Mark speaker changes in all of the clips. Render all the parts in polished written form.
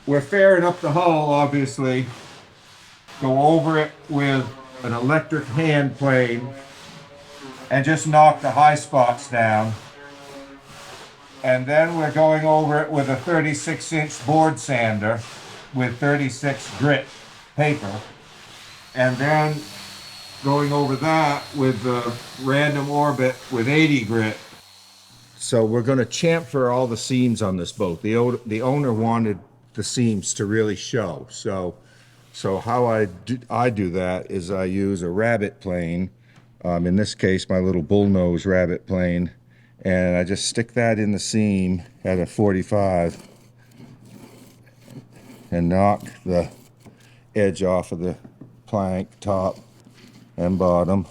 Speaker 1: we're fairing up the hull, obviously. Go over it with an electric hand plane and just knock the high spots down. And then we're going over it with a 36-inch board sander with 36 grit paper. And then going over that with the random orbit with 80 grit. So we're going to chamfer all the seams on this boat. The owner wanted the seams to really show. So how I do that is I use a rabbit plane, in this case my little bullnose rabbit plane, and I just stick that in the seam at a 45 and knock the edge off of the plank top and bottom.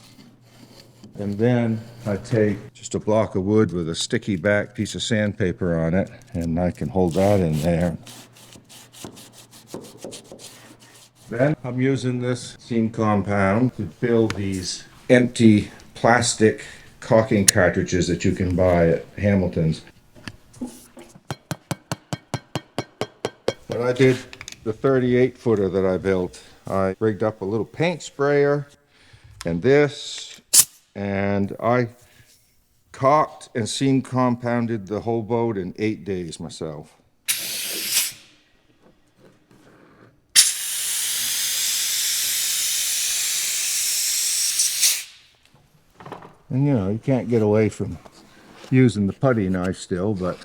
Speaker 1: And then I take just a block of wood with a sticky back piece of sandpaper on it, and I can hold that in there. Then I'm using this seam compound to fill these empty plastic caulking cartridges that you can buy at Hamilton's. When I did the 38-footer that I built, I rigged up a little paint sprayer and this, and I caulked and seam compounded the whole boat in 8 days myself. And you know, you can't get away from using the putty knife still, but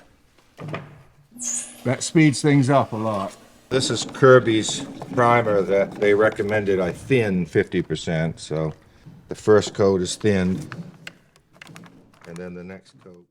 Speaker 1: that speeds things up a lot. This is Kirby's primer that they recommended I thin 50%, so the first coat is thinned, and then the next coat.